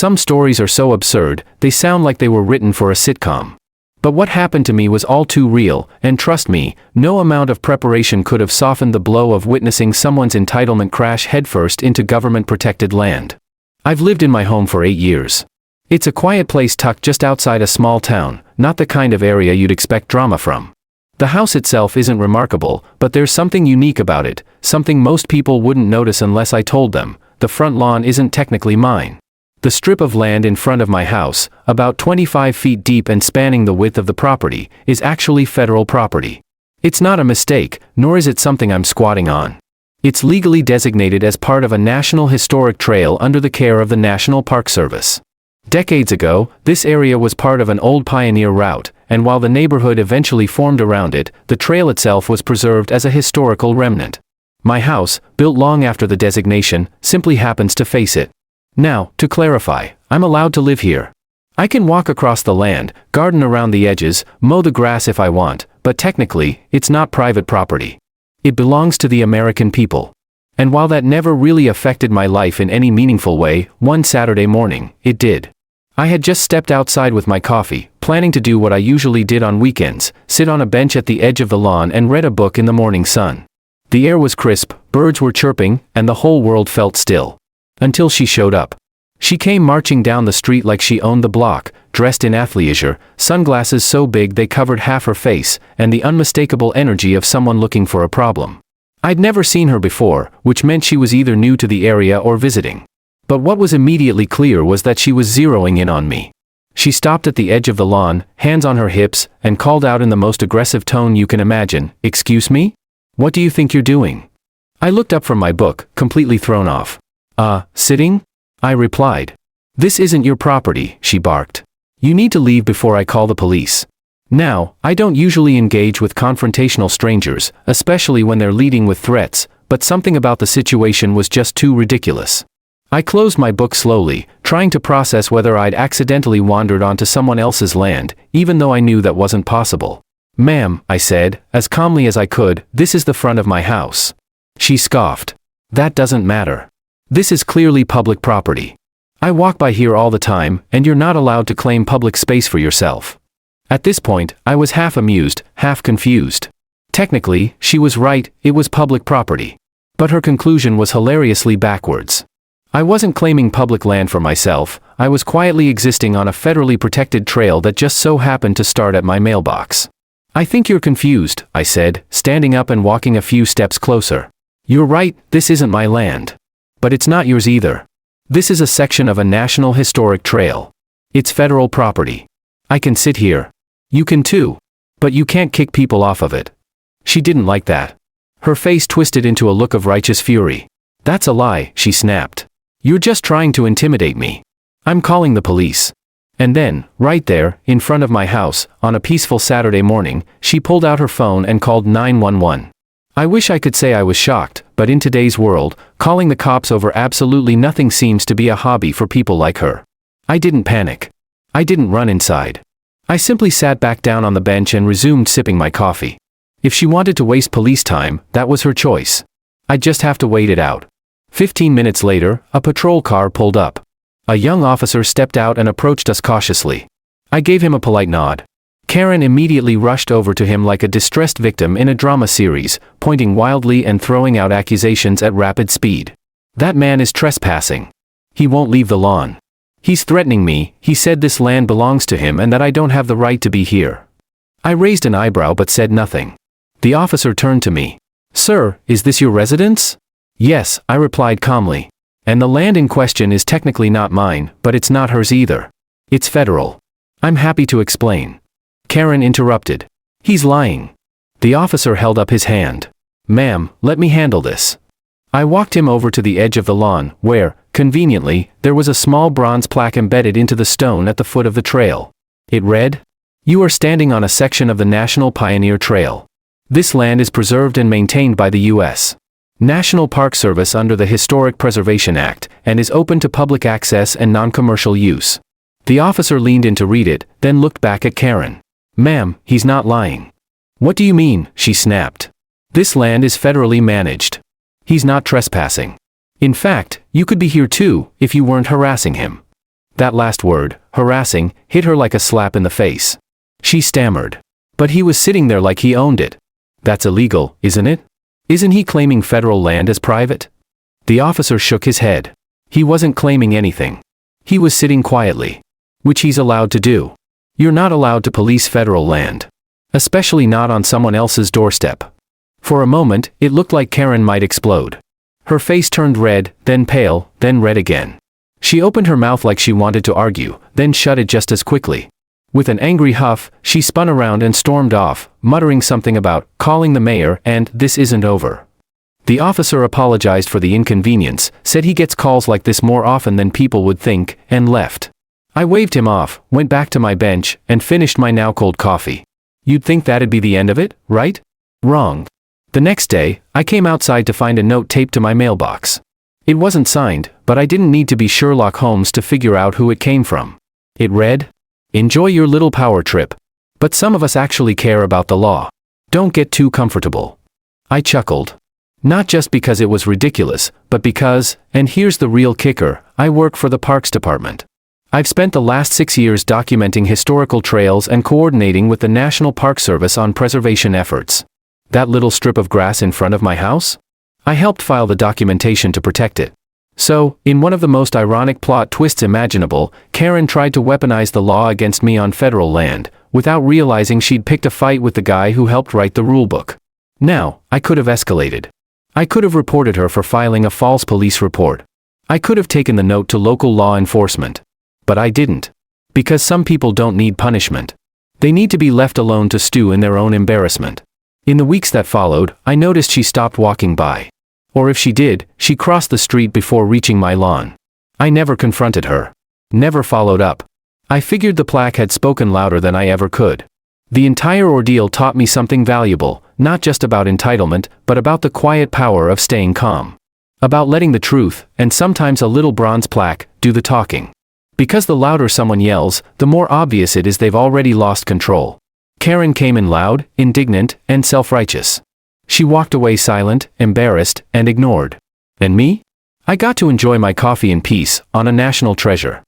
Some stories are so absurd, they sound like they were written for a sitcom. But what happened to me was all too real, and trust me, no amount of preparation could have softened the blow of witnessing someone's entitlement crash headfirst into government-protected land. I've lived in my home for 8 years. It's a quiet place tucked just outside a small town, not the kind of area you'd expect drama from. The house itself isn't remarkable, but there's something unique about it, something most people wouldn't notice unless I told them. The front lawn isn't technically mine. The strip of land in front of my house, about 25 feet deep and spanning the width of the property, is actually federal property. It's not a mistake, nor is it something I'm squatting on. It's legally designated as part of a National Historic Trail under the care of the National Park Service. Decades ago, this area was part of an old pioneer route, and while the neighborhood eventually formed around it, the trail itself was preserved as a historical remnant. My house, built long after the designation, simply happens to face it. Now, to clarify, I'm allowed to live here. I can walk across the land, garden around the edges, mow the grass if I want, but technically, it's not private property. It belongs to the American people. And while that never really affected my life in any meaningful way, one Saturday morning, it did. I had just stepped outside with my coffee, planning to do what I usually did on weekends, sit on a bench at the edge of the lawn and read a book in the morning sun. The air was crisp, birds were chirping, and the whole world felt still. Until she showed up. She came marching down the street like she owned the block, dressed in athleisure, sunglasses so big they covered half her face, and the unmistakable energy of someone looking for a problem. I'd never seen her before, which meant she was either new to the area or visiting. But what was immediately clear was that she was zeroing in on me. She stopped at the edge of the lawn, hands on her hips, and called out in the most aggressive tone you can imagine, "Excuse me? What do you think you're doing?" I looked up from my book, completely thrown off. Sitting?" I replied. "This isn't your property," she barked. "You need to leave before I call the police." Now, I don't usually engage with confrontational strangers, especially when they're leading with threats, but something about the situation was just too ridiculous. I closed my book slowly, trying to process whether I'd accidentally wandered onto someone else's land, even though I knew that wasn't possible. "Ma'am," I said, as calmly as I could, "this is the front of my house." She scoffed. "That doesn't matter. This is clearly public property. I walk by here all the time, and you're not allowed to claim public space for yourself." At this point, I was half amused, half confused. Technically, she was right, it was public property. But her conclusion was hilariously backwards. I wasn't claiming public land for myself, I was quietly existing on a federally protected trail that just so happened to start at my mailbox. "I think you're confused," I said, standing up and walking a few steps closer. "You're right, this isn't my land. But it's not yours either. This is a section of a National Historic Trail. It's federal property. I can sit here. You can too. But you can't kick people off of it." She didn't like that. Her face twisted into a look of righteous fury. "That's a lie," she snapped. "You're just trying to intimidate me. I'm calling the police." And then, right there, in front of my house, on a peaceful Saturday morning, she pulled out her phone and called 911. I wish I could say I was shocked, but in today's world, calling the cops over absolutely nothing seems to be a hobby for people like her. I didn't panic. I didn't run inside. I simply sat back down on the bench and resumed sipping my coffee. If she wanted to waste police time, that was her choice. I'd just have to wait it out. 15 minutes later, a patrol car pulled up. A young officer stepped out and approached us cautiously. I gave him a polite nod. Karen immediately rushed over to him like a distressed victim in a drama series, pointing wildly and throwing out accusations at rapid speed. "That man is trespassing. He won't leave the lawn. He's threatening me, he said this land belongs to him and that I don't have the right to be here." I raised an eyebrow but said nothing. The officer turned to me. "Sir, is this your residence?" "Yes," I replied calmly. "And the land in question is technically not mine, but it's not hers either. It's federal. I'm happy to explain." Karen interrupted. "He's lying." The officer held up his hand. "Ma'am, let me handle this." I walked him over to the edge of the lawn, where, conveniently, there was a small bronze plaque embedded into the stone at the foot of the trail. It read, "You are standing on a section of the National Pioneer Trail. This land is preserved and maintained by the U.S. National Park Service under the Historic Preservation Act, and is open to public access and non-commercial use." The officer leaned in to read it, then looked back at Karen. "Ma'am, he's not lying." "What do you mean?" she snapped. "This land is federally managed. He's not trespassing. In fact, you could be here too, if you weren't harassing him." That last word, harassing, hit her like a slap in the face. She stammered. But he was sitting there like he owned it. That's illegal, isn't it? Isn't he claiming federal land as private? The officer shook his head. He wasn't claiming anything. He was sitting quietly. Which he's allowed to do. You're not allowed to police federal land. Especially not on someone else's doorstep. For a moment, it looked like Karen might explode. Her face turned red, then pale, then red again. She opened her mouth like she wanted to argue, then shut it just as quickly. With an angry huff, she spun around and stormed off, muttering something about calling the mayor and this isn't over. The officer apologized for the inconvenience, said he gets calls like this more often than people would think, and left. I waved him off, went back to my bench, and finished my now cold coffee. You'd think that'd be the end of it, right? Wrong. The next day, I came outside to find a note taped to my mailbox. It wasn't signed, but I didn't need to be Sherlock Holmes to figure out who it came from. It read, "Enjoy your little power trip. But some of us actually care about the law. Don't get too comfortable." I chuckled. Not just because it was ridiculous, but because, and here's the real kicker, I work for the Parks Department. I've spent the last 6 years documenting historical trails and coordinating with the National Park Service on preservation efforts. That little strip of grass in front of my house? I helped file the documentation to protect it. So, in one of the most ironic plot twists imaginable, Karen tried to weaponize the law against me on federal land, without realizing she'd picked a fight with the guy who helped write the rulebook. Now, I could have escalated. I could have reported her for filing a false police report. I could have taken the note to local law enforcement. But I didn't. Because some people don't need punishment. They need to be left alone to stew in their own embarrassment. In the weeks that followed, I noticed she stopped walking by. Or if she did, she crossed the street before reaching my lawn. I never confronted her. Never followed up. I figured the plaque had spoken louder than I ever could. The entire ordeal taught me something valuable, not just about entitlement, but about the quiet power of staying calm. About letting the truth, and sometimes a little bronze plaque, do the talking. Because the louder someone yells, the more obvious it is they've already lost control. Karen came in loud, indignant, and self-righteous. She walked away silent, embarrassed, and ignored. And me? I got to enjoy my coffee in peace, on a national treasure.